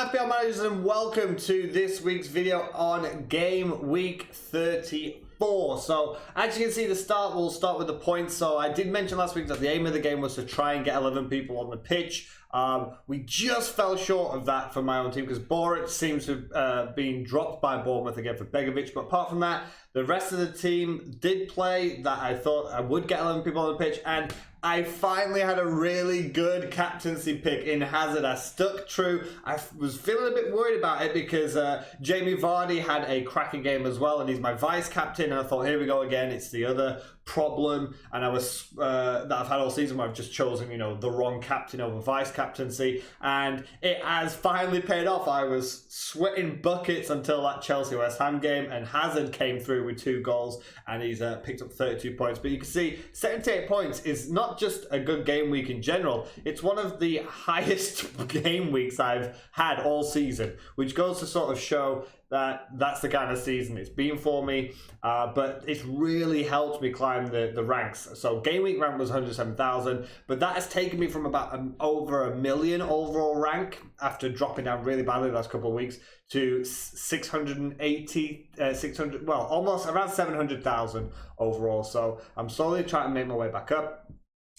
FPL managers, and welcome to this week's video on game week 34. So as you can see, we'll start with the points. So I did mention last week that the aim of the game was to try and get 11 people on the pitch. We just fell short of that for my own team because Borat seems to have been dropped by Bournemouth again for Begovic. But apart from that, the rest of the team did play that I thought I would get 11 people on the pitch, and I finally had a really good captaincy pick in Hazard. I stuck true. I was feeling a bit worried about it because Jamie Vardy had a cracking game as well, and he's my vice captain. And I thought, here we go again. It's the other problem, and I was that I've had all season where I've just chosen, the wrong captain over vice captaincy, and it has finally paid off. I was sweating buckets until that Chelsea West Ham game, and Hazard came through with 2 goals, and he's picked up 32 points. But you can see 78 points is not just a good game week in general, it's one of the highest game weeks I've had all season, which goes to sort of show that that's the kind of season it's been for me, but it's really helped me climb the ranks. So game week rank was 107,000, but that has taken me from about over 1 million overall rank after dropping down really badly the last couple of weeks to 600, well, almost around 700,000 overall. So I'm slowly trying to make my way back up.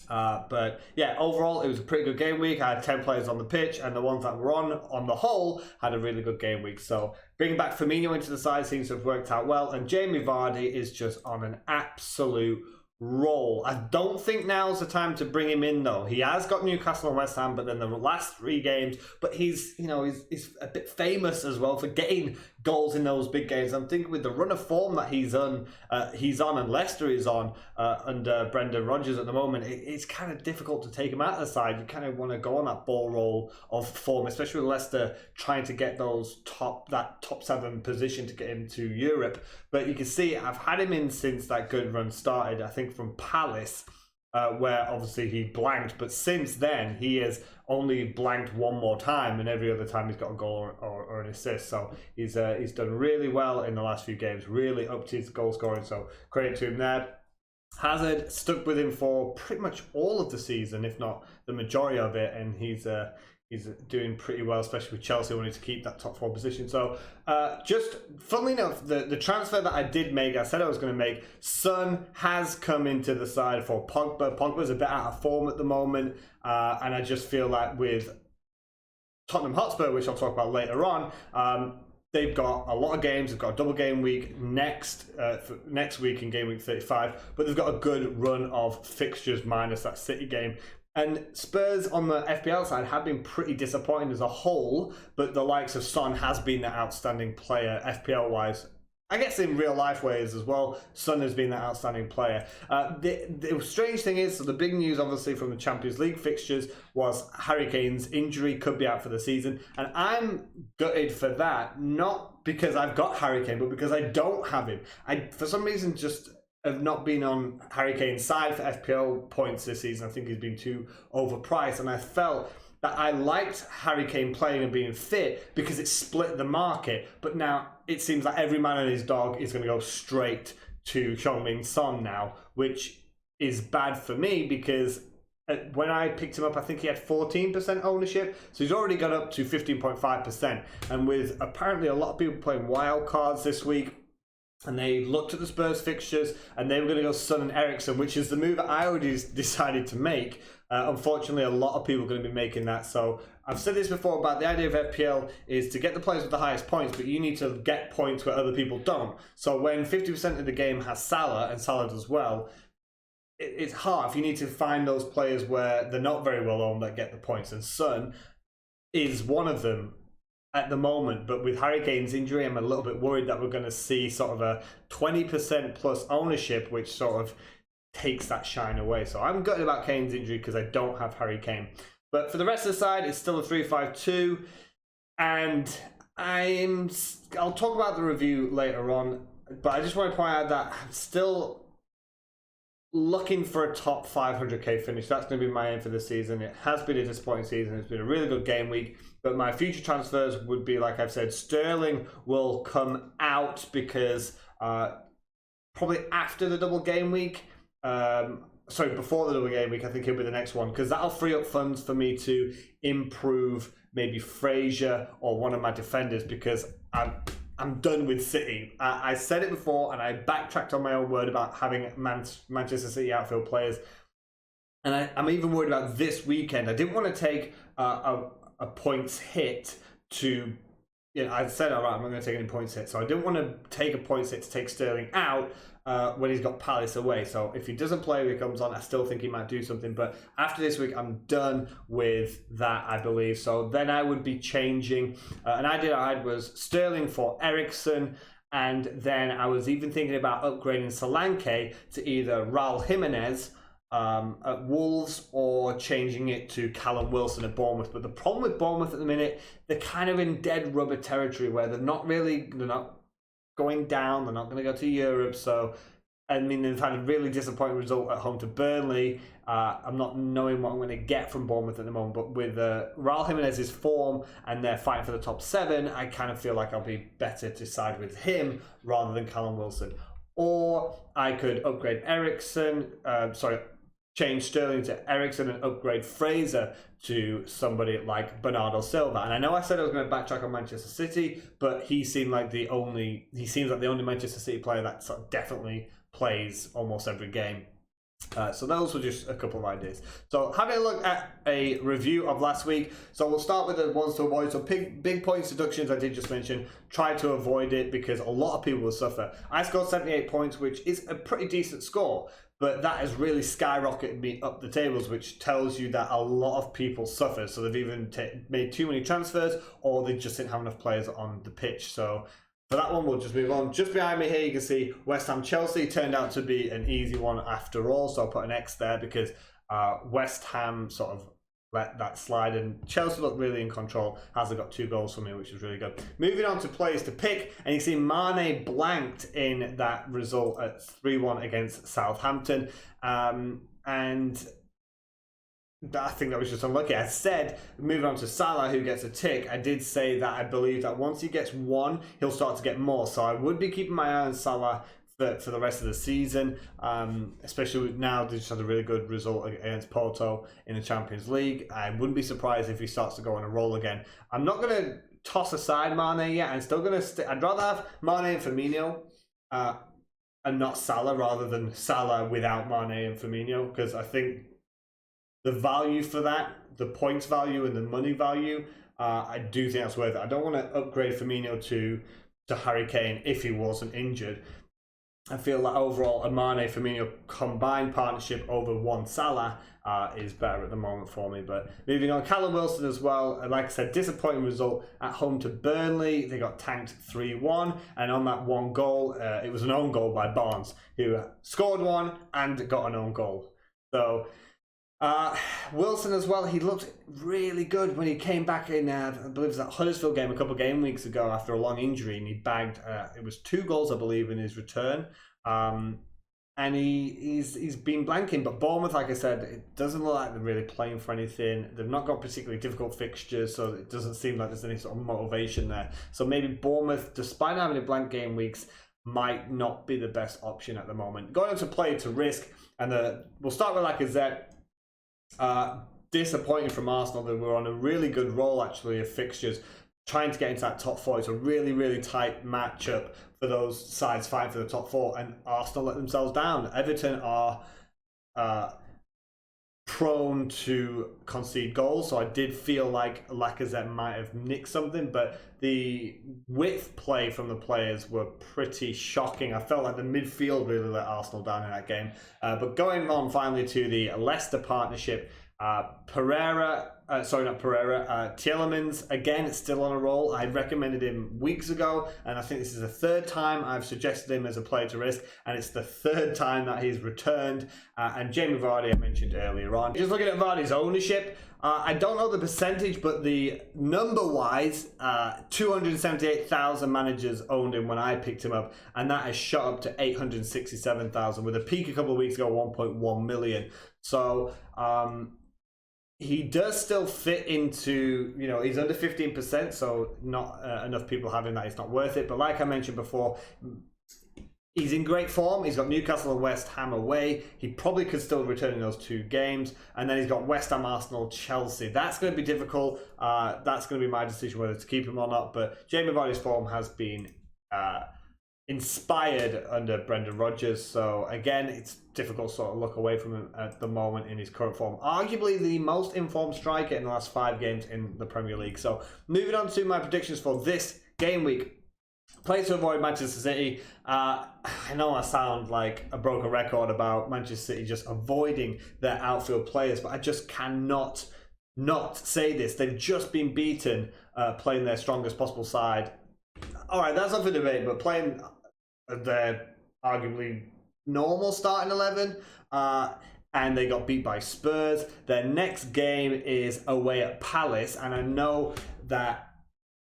But yeah, overall it was a pretty good game week. I had 10 players on the pitch, and the ones that were on the whole had a really good game week. So bringing back Firmino into the side seems to have worked out well, and Jamie Vardy is just on an absolute roll. I don't think now's the time to bring him in though. He has got Newcastle and West Ham, but then the last 3 games, but he's he's a bit famous as well for getting goals in those big games. I'm thinking with the run of form that he's on and Leicester is on under Brendan Rodgers at the moment, it's kind of difficult to take him out of the side. You kind of want to go on that ball roll of form, especially with Leicester trying to get that top 7 position to get into Europe. But you can see I've had him in since that good run started, I think from Palace, where obviously he blanked, but since then he has only blanked 1 more time, and every other time he's got a goal or an assist. So he's done really well in the last few games, really upped his goal scoring, so credit to him there. Hazard stuck with him for pretty much all of the season, if not the majority of it, and he's doing pretty well, especially with Chelsea wanting to keep that top 4 position. So just funnily enough, the transfer that I did make, I said I was going to make, Son has come into the side for Pogba. Pogba's a bit out of form at the moment, and I just feel like with Tottenham Hotspur, which I'll talk about later on, they've got a lot of games. They've got a double game week next week in game week 35, but they've got a good run of fixtures minus that City game. And Spurs on the FPL side have been pretty disappointing as a whole, but the likes of Son has been the outstanding player FPL-wise. I guess in real life ways as well, Son has been that outstanding player. The strange thing is, so the big news obviously from the Champions League fixtures was Harry Kane's injury could be out for the season, and I'm gutted for that, not because I've got Harry Kane, but because I don't have him. I, for some reason, just have not been on Harry Kane's side for FPL points this season. I think he's been too overpriced, and I felt that I liked Harry Kane playing and being fit because it split the market. But now it seems like every man and his dog is going to go straight to Heung-min Son now, which is bad for me because when I picked him up, I think he had 14% ownership, so he's already got up to 15.5%. And with apparently a lot of people playing wild cards this week, and they looked at the Spurs fixtures, and they were going to go Son and Eriksen, which is the move that I already decided to make. Unfortunately, a lot of people are going to be making that. So I've said this before about the idea of FPL is to get the players with the highest points, but you need to get points where other people don't. So when 50% of the game has Salah, and Salah does well, it's hard. You need to find those players where they're not very well owned that get the points, and Son is one of them at the moment. But with Harry Kane's injury, I'm a little bit worried that we're going to see sort of a 20% plus ownership, which sort of takes that shine away. So I'm gutted about Kane's injury because I don't have Harry Kane. But for the rest of the side, it's still a 3-5-2, and I'll talk about the review later on, but I just want to point out that I'm still looking for a top 500k finish. That's going to be my aim for this season. It has been a disappointing season. It's been a really good game week, but my future transfers would be, like I've said, Sterling will come out because probably after the double game week, before the double game week, I think he'll be the next one, because that'll free up funds for me to improve maybe Fraser or one of my defenders, because I'm done with City. I said it before, and I backtracked on my own word about having Manchester City outfield players. And I'm even worried about this weekend. I didn't want to take a points hit to... I said, all right, I'm not going to take any points hit. So I didn't want to take a points hit to take Sterling out when he's got Palace away. So if he doesn't play when he comes on, I still think he might do something. But after this week, I'm done with that, I believe. So then I would be changing. An idea I had was Sterling for Eriksen. And then I was even thinking about upgrading Solanke to either Raul Jimenez at Wolves or changing it to Callum Wilson at Bournemouth. But the problem with Bournemouth at the minute, they're kind of in dead rubber territory where they're not going down, they're not going to go to Europe. So, I mean, they've had a really disappointing result at home to Burnley. I'm not knowing what I'm going to get from Bournemouth at the moment, but with Raul Jimenez's form and they're fighting for the top 7, I kind of feel like I'll be better to side with him rather than Callum Wilson. Or I could upgrade change Sterling to Eriksen and upgrade Fraser to somebody like Bernardo Silva. And I know I said I was going to backtrack on Manchester City, but he seems like the only Manchester City player that sort of definitely plays almost every game. So those were just a couple of ideas. So having a look at a review of last week. So we'll start with the ones to avoid. So big points deductions I did just mention. Try to avoid it because a lot of people will suffer. I scored 78 points, which is a pretty decent score. But that has really skyrocketed me up the tables, which tells you that a lot of people suffer. So they've even made too many transfers, or they just didn't have enough players on the pitch. So for that one, we'll just move on. Just behind me here, you can see West Ham Chelsea turned out to be an easy one after all. So I'll put an X there because West Ham sort of let that slide, and Chelsea looked really in control. Hazard got 2 goals for me, which was really good. Moving on to players to pick, and you see Mane blanked in that result at 3-1 against Southampton, and I think that was just unlucky. I said, moving on to Salah, who gets a tick, I did say that I believe that once he gets 1, he'll start to get more. So I would be keeping my eye on Salah for the rest of the season, especially now they just had a really good result against Porto in the Champions League. I wouldn't be surprised if he starts to go on a roll again. I'm not going to toss aside Mane yet. I'm still going to I'd rather have Mane and Firmino and not Salah rather than Salah without Mane and Firmino, because I think the value for that, the points value and the money value, I do think that's worth it. I don't want to upgrade Firmino to Harry Kane if he wasn't injured. I feel that overall a Mane Firmino combined partnership over one Salah is better at the moment for me. But moving on, Callum Wilson as well. Like I said, disappointing result at home to Burnley. They got tanked 3-1, and on that one goal, it was an own goal by Barnes, who scored one and got an own goal. So Wilson as well, he looked really good when he came back in, I believe it was that Huddersfield game a couple of game weeks ago after a long injury, and he bagged, it was 2 goals I believe in his return, and he's been blanking. But Bournemouth, like I said, it doesn't look like they're really playing for anything. They've not got particularly difficult fixtures, so it doesn't seem like there's any sort of motivation there. So maybe Bournemouth, despite having a blank game weeks, might not be the best option at the moment. Going on to play to risk, and we'll start with Lacazette. Disappointing from Arsenal. They were on a really good roll actually of fixtures, trying to get into that top 4. It's a really, really tight matchup for those sides fighting for the top 4, and Arsenal let themselves down. Everton are prone to concede goals, so I did feel like Lacazette might have nicked something, but the width play from the players were pretty shocking. I felt like the midfield really let Arsenal down in that game. But going on finally to the Leicester partnership, Tielemans, again, still on a roll. I recommended him weeks ago, and I think this is the 3rd time I've suggested him as a player to risk, and it's the 3rd time that he's returned. And Jamie Vardy I mentioned earlier on. Just looking at Vardy's ownership, I don't know the percentage, but the number-wise, 278,000 managers owned him when I picked him up, and that has shot up to 867,000, with a peak a couple of weeks ago, 1.1 million. So, he does still fit into, he's under 15%, so not enough people having that. It's not worth it. But like I mentioned before, He's in great form. He's got Newcastle and West Ham away. He probably could still return in those 2 games. And then he's got West Ham, Arsenal, Chelsea. That's going to be difficult. That's going to be my decision whether to keep him or not. But Jamie Vardy's form has been inspired under Brendan Rodgers. So again, it's difficult to sort of look away from him at the moment in his current form. Arguably the most informed striker in the last 5 games in the Premier League. So moving on to my predictions for this game week. Players to avoid Manchester City. I know I sound like a broken record about Manchester City just avoiding their outfield players, but I just cannot not say this. They've just been beaten playing their strongest possible side. All right, that's up for debate, but playing their arguably normal starting 11, and they got beat by Spurs. Their next game is away at Palace, and I know that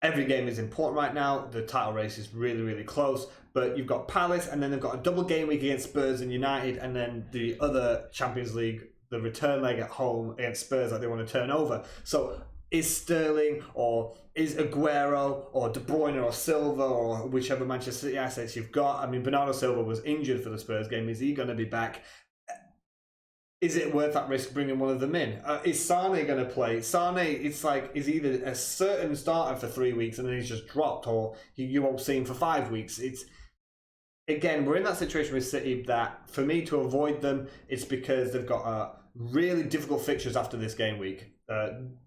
every game is important right now. The title race is really, really close. But you've got Palace, and then they've got a double game week against Spurs and United, and then the other Champions League, the return leg at home against Spurs that they want to turn over. So is Sterling or is Aguero or De Bruyne or Silva or whichever Manchester City assets you've got? I mean, Bernardo Silva was injured for the Spurs game. Is he going to be back? Is it worth that risk bringing one of them in? Is Sane going to play? Sane, it's like, is either a certain starter for 3 weeks and then he's just dropped, or you won't see him for 5 weeks. It's, again, we're in that situation with City that for me to avoid them, it's because they've got really difficult fixtures after this game week.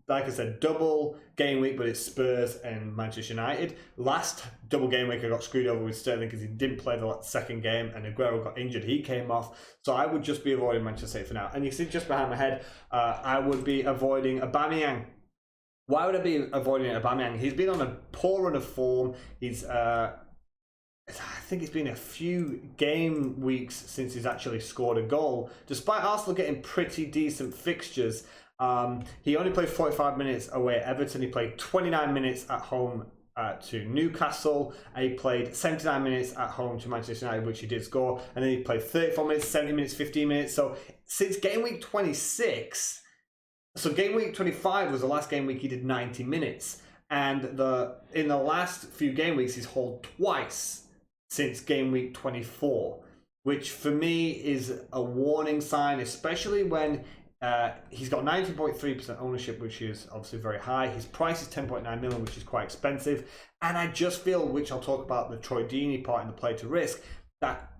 Like I said, double game week, but it's Spurs and Manchester United. Last double game week, I got screwed over with Sterling because he didn't play the second game, and Aguero got injured. He came off, so I would just be avoiding Manchester City for now. And you see, just behind my head, I would be avoiding Aubameyang. Why would I be avoiding Aubameyang? He's been on a poor run of form. He's I think it's been a few game weeks since he's actually scored a goal, despite Arsenal getting pretty decent fixtures. He only played 45 minutes away at Everton. He played 29 minutes at home to Newcastle, and he played 79 minutes at home to Manchester United, which he did score, and then he played 34 minutes, 70 minutes, 15 minutes. So since game week 26, so game week 25 was the last game week he did 90 minutes, and in the last few game weeks he's hauled twice since game week 24, which for me is a warning sign, especially when he's got 90.3% ownership, which is obviously very high. His price is 10.9 million, which is quite expensive. And I just feel, which I'll talk about the Troy Deeney part in the play to risk, that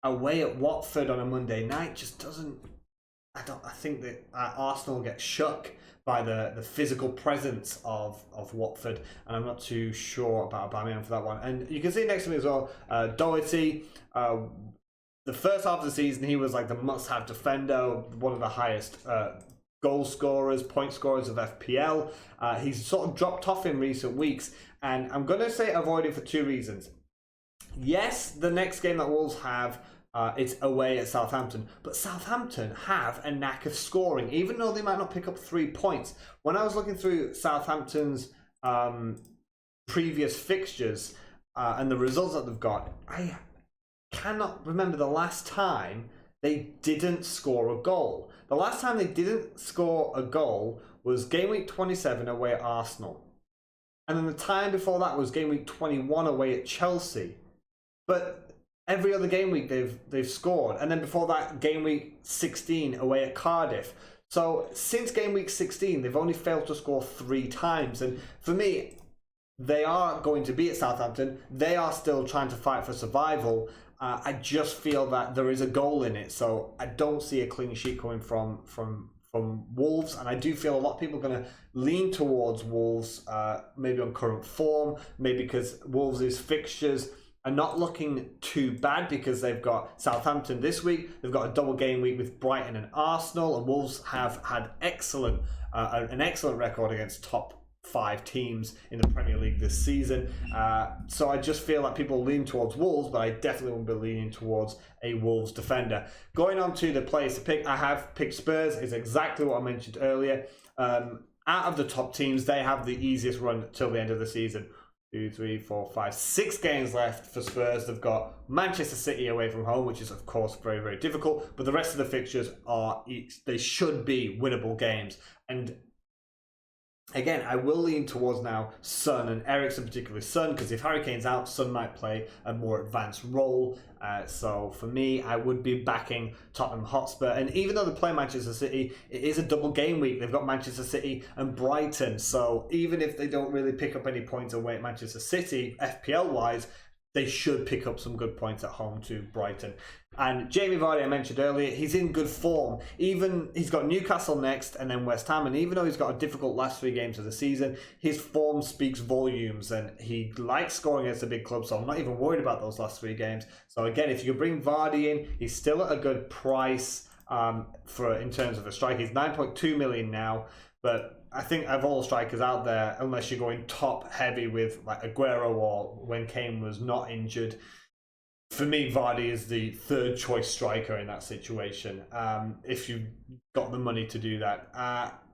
away at Watford on a Monday night just doesn't. I think that Arsenal get shook by the physical presence of Watford, and I'm not too sure about Aubameyang for that one. And you can see next to me as well, Doherty. The first half of the season, he was like the must-have defender, one of the highest goal scorers, point scorers of FPL. He's sort of dropped off in recent weeks, and I'm going to say avoid him for 2 reasons. Yes, the next game that Wolves have, it's away at Southampton, but Southampton have a knack of scoring, even though they might not pick up 3 points. When I was looking through Southampton's previous fixtures and the results that they've got, I cannot remember the last time they didn't score a goal. The last time they didn't score a goal was game week 27 away at Arsenal. And then the time before that was game week 21 away at Chelsea. But every other game week they've scored. And then before that, game week 16 away at Cardiff. So since game week 16, they've only failed to score 3 times. And for me, they are going to be at Southampton. They are still trying to fight for survival. I just feel that there is a goal in it, so I don't see a clean sheet coming from Wolves, and I do feel a lot of people are going to lean towards Wolves, maybe on current form, maybe because Wolves' fixtures are not looking too bad because they've got Southampton this week, they've got a double game week with Brighton and Arsenal, and Wolves have had an excellent record against top 5 teams in the Premier League this season. So I just feel like people lean towards Wolves, but I definitely won't be leaning towards a Wolves defender. Going on to the players to pick, I have picked Spurs. Is exactly what I mentioned earlier. Out of the top teams, they have the easiest run till the end of the season. 2, 3, 4, 5, 6 games left for Spurs. They've got Manchester City away from home, which is of course very, very difficult, but the rest of the fixtures they should be winnable games. And Again, I will lean towards now Son and Eriksen, particularly Son, because if Harry Kane's out, Son might play a more advanced role. So for me, I would be backing Tottenham Hotspur. And even though they play Manchester City, it is a double game week. They've got Manchester City and Brighton. So even if they don't really pick up any points away at Manchester City, FPL-wise, they should pick up some good points at home to Brighton. And Jamie Vardy, I mentioned earlier, he's in good form. Even he's got Newcastle next and then West Ham. And even though he's got a difficult last 3 games of the season, his form speaks volumes. And he likes scoring against a big club. So I'm not even worried about those last 3 games. So again, if you could bring Vardy in, he's still at a good price in terms of a striker. He's 9.2 million now. But I think of all strikers out there, unless you're going top heavy with like Aguero or when Kane was not injured, for me, Vardy is the 3rd choice striker in that situation, if you've got the money to do that.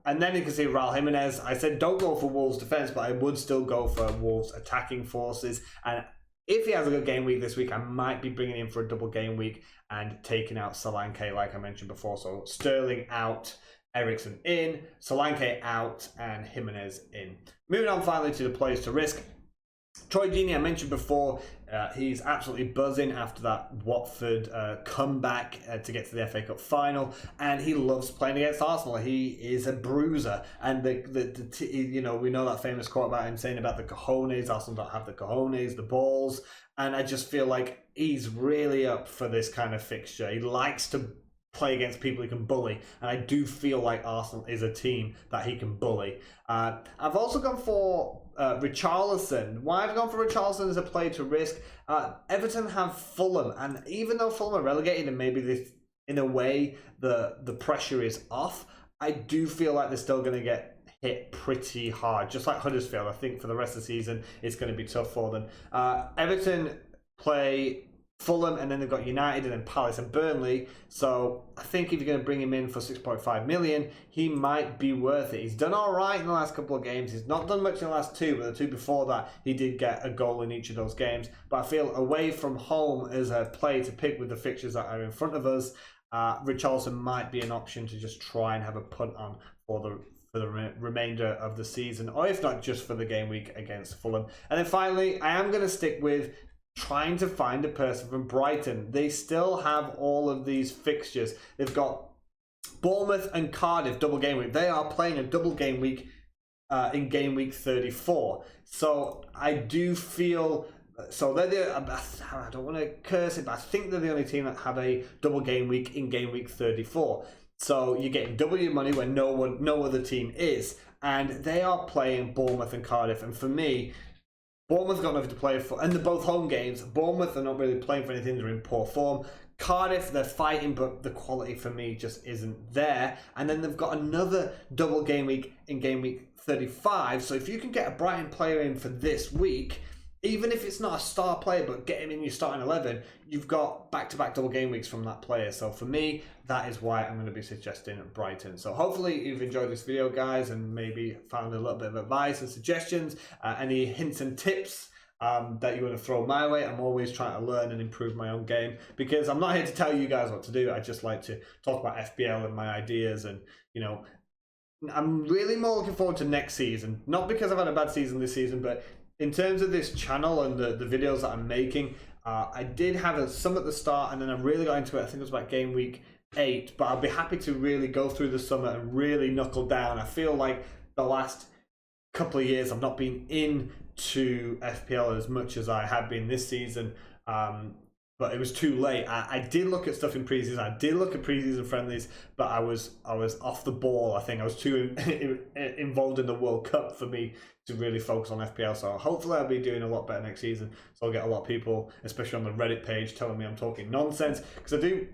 And then you can see Raul Jimenez. I said don't go for Wolves defense, but I would still go for Wolves attacking forces. And if he has a good game week this week, I might be bringing him for a double game week and taking out Solanke, like I mentioned before. So Sterling out, Eriksen in, Solanke out, and Jimenez in. Moving on finally to the players to risk. Troy Deeney, I mentioned before, he's absolutely buzzing after that Watford comeback to get to the FA Cup final, and he loves playing against Arsenal. He is a bruiser, and we know that famous quote about him saying about the cojones. Arsenal don't have the cojones, the balls, and I just feel like he's really up for this kind of fixture. He likes to play against people he can bully, and I do feel like Arsenal is a team that he can bully. I've also gone for Richarlison. Why I've gone for Richarlison as a play to risk? Everton have Fulham, and even though Fulham are relegated and maybe this, in a way the pressure is off, I do feel like they're still going to get hit pretty hard, just like Huddersfield. I think for the rest of the season it's going to be tough for them. Everton play Fulham, and then they've got United and then Palace and Burnley. So I think if you're going to bring him in for 6.5 million, he might be worth it. He's done all right in the last couple of games. He's not done much in the last 2, but the 2 before that, he did get a goal in each of those games. But I feel away from home as a play to pick with the fixtures that are in front of us, Richarlison might be an option to just try and have a punt on for the remainder of the season, or if not, just for the game week against Fulham. And then finally, I am going to stick with trying to find a person from Brighton. They still have all of these fixtures. They've got Bournemouth and Cardiff double game week. They are playing a double game week in game week 34. So I do feel, so they're I don't want to curse it, but I think they're the only team that have a double game week in game week 34. So you're getting double your money when no other team is. And they are playing Bournemouth and Cardiff. And for me, Bournemouth got nothing to play for, and they're both home games. Bournemouth are not really playing for anything, they're in poor form. Cardiff, they're fighting, but the quality for me just isn't there. And then they've got another double game week in game week 35. So if you can get a Brighton player in for this week, even if it's not a star player, but get him in your starting 11, you've got back-to-back double game weeks from that player. So for me, that is why I'm going to be suggesting Brighton. So hopefully you've enjoyed this video, guys, and maybe found a little bit of advice and suggestions. Any hints and tips that you want to throw my way. I'm always trying to learn and improve my own game, because I'm not here to tell you guys what to do. I just like to talk about FPL and my ideas, and I'm really more looking forward to next season. Not because I've had a bad season this season, but in terms of this channel and the videos that I'm making, I did have some at the start, and then I really got into it. I think it was about game week 8, but I'll be happy to really go through the summer and really knuckle down. I feel like the last couple of years I've not been into FPL as much as I have been this season, but it was too late. I did look at stuff in preseason. I did look at preseason friendlies, but I was off the ball. I think I was too involved in the World Cup for me to really focus on FPL. So hopefully I'll be doing a lot better next season. So I'll get a lot of people, especially on the Reddit page, telling me I'm talking nonsense, because I do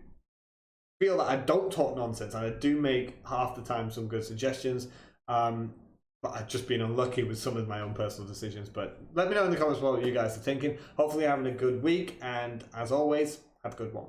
feel that I don't talk nonsense, and I do make half the time some good suggestions. But I've just been unlucky with some of my own personal decisions. But let me know in the comments what you guys are thinking. Hopefully you're having a good week, and as always, have a good one.